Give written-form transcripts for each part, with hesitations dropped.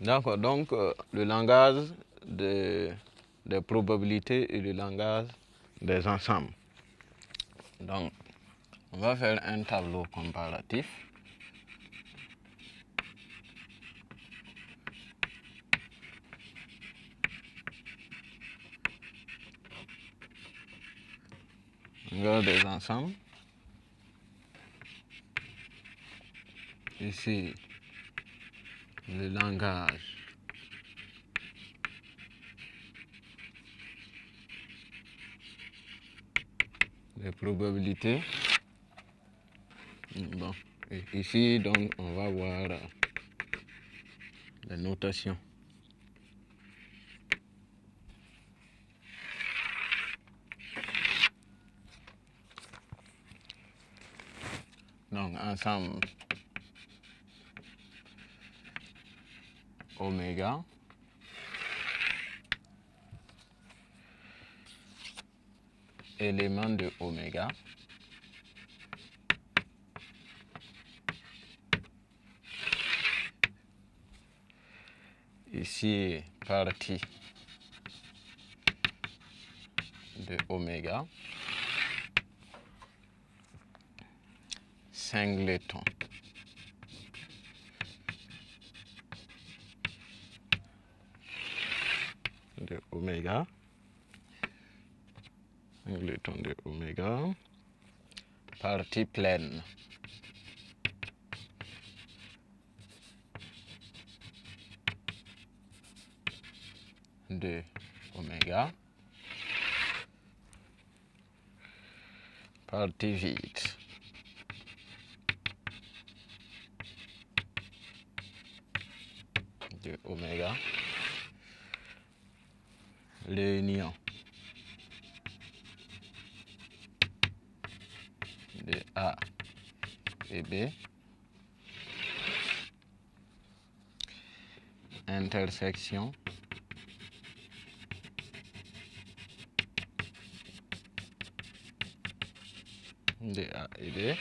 D'accord, donc le langage des probabilités et le langage des ensembles. Donc, on va faire un tableau comparatif. Langage des ensembles. Ici, le langage des probabilités. Bon, et ici, donc, on va voir les notations. Donc, ensemble, oméga, élément de oméga, ici partie de oméga, singleton de oméga, singleton de oméga, partie pleine de oméga, partie vide de oméga, l'union de A et B, intersection de A et B,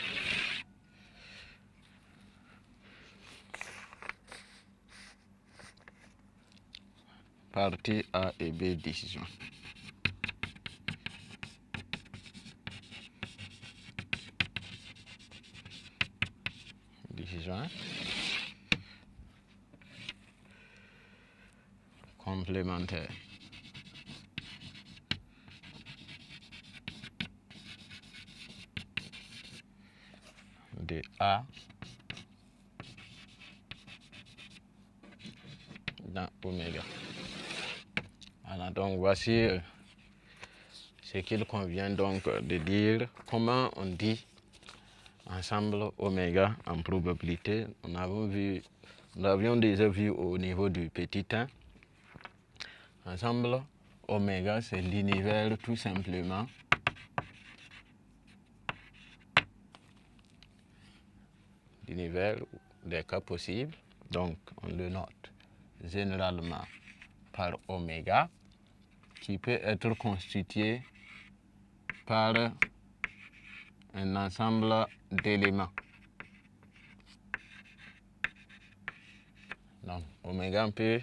partie A et B disjoint. Disjoint. Complémentaire. De A dans oméga. Voilà, donc voici ce qu'il convient donc de dire. Comment on dit ensemble oméga en probabilité. Nous avions déjà vu au niveau du petit 1. Ensemble oméga, c'est l'univers tout simplement l'univers des cas possibles. Donc on le note généralement par oméga, qui peut être constitué par un ensemble d'éléments. Donc, oméga peut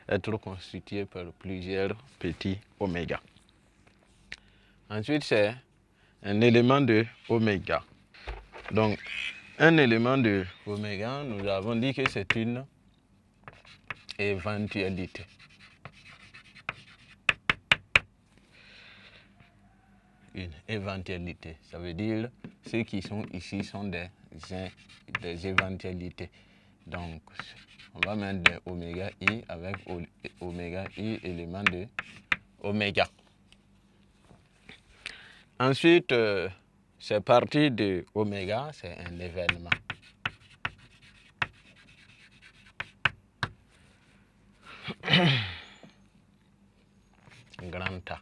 être constitué par plusieurs petits oméga. Ensuite, c'est un élément de oméga. Donc, un élément de oméga, nous avons dit que c'est une éventualité. Une éventualité, ça veut dire ceux qui sont ici sont des éventualités. Donc, on va mettre des oméga i avec oméga i élément de oméga. Ensuite, c'est parti de oméga, c'est un événement. Grand A,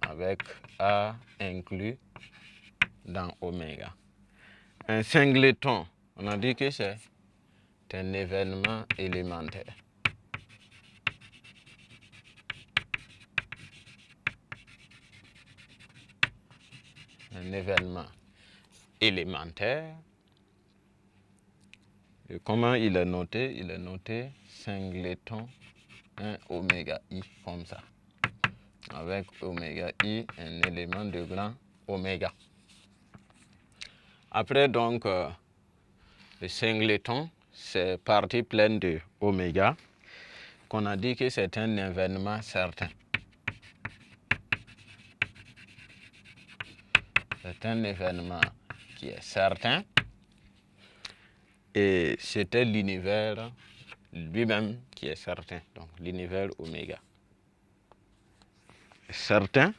avec A inclus dans oméga. Un singleton, on a dit que c'est un événement élémentaire. Un événement élémentaire. Et comment il est noté? Il est noté singleton 1 oméga I, comme ça. Avec oméga I, un élément de grand oméga. Après, donc, le singleton, c'est partie pleine de oméga, qu'on a dit que c'est un événement certain. C'est un événement qui est certain. Et c'était l'univers lui-même qui est certain. Donc, l'univers oméga. Certain.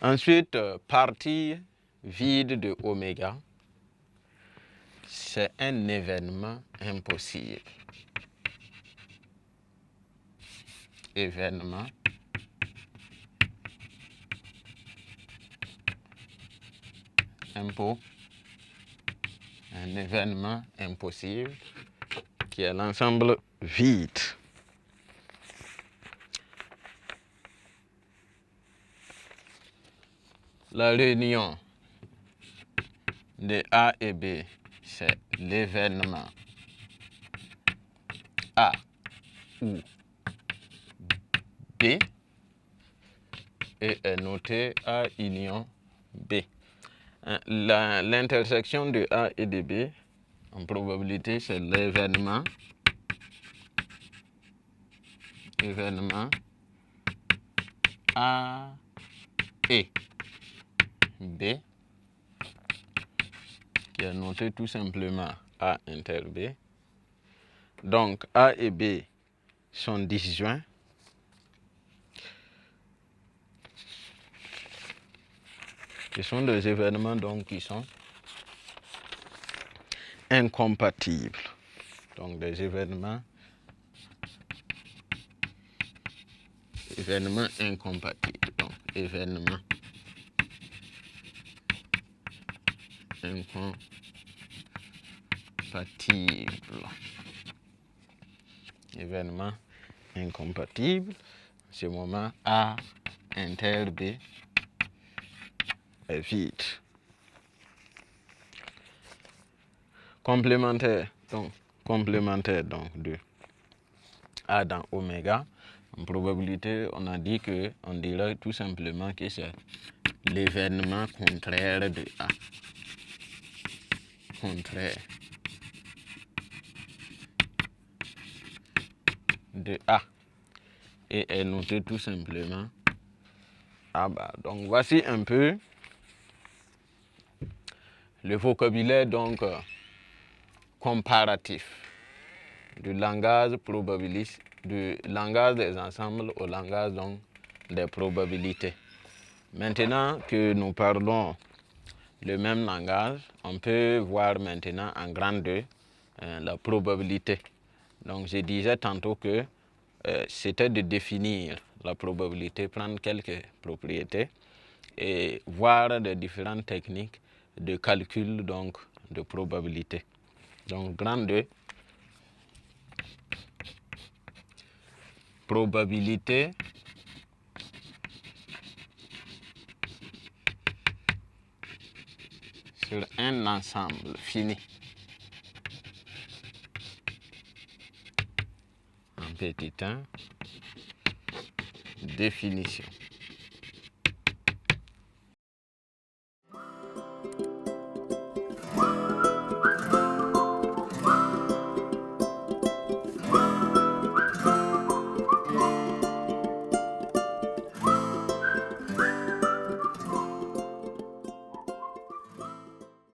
Ensuite, partie vide de oméga, c'est un événement impossible. Événement un événement impossible qui est l'ensemble vide. La réunion de A et B, c'est l'événement A ou B et est noté A union B. L'intersection de A et de B, en probabilité, c'est l'événement A et B, qui est noté tout simplement A inter B. Donc A et B sont disjoints. Ce sont des événements donc qui sont incompatibles. Donc des événements incompatibles. Donc événements incompatibles. Événements incompatibles. En ce moment, A inter B est vide. Complémentaire de A dans oméga. En probabilité, on a dit que on dirait tout simplement que c'est l'événement contraire de A. Contraire de A. Et est noté tout simplement A bar. Donc voici un peu le vocabulaire donc comparatif du langage probabiliste, du langage des ensembles au langage donc des probabilités. Maintenant que nous parlons le même langage, on peut voir maintenant en grand 2 la probabilité. Donc je disais tantôt que c'était de définir la probabilité, prendre quelques propriétés et voir des différentes techniques de calcul donc de probabilité. Donc grand 2, probabilité sur un ensemble fini. En petit 1, définition.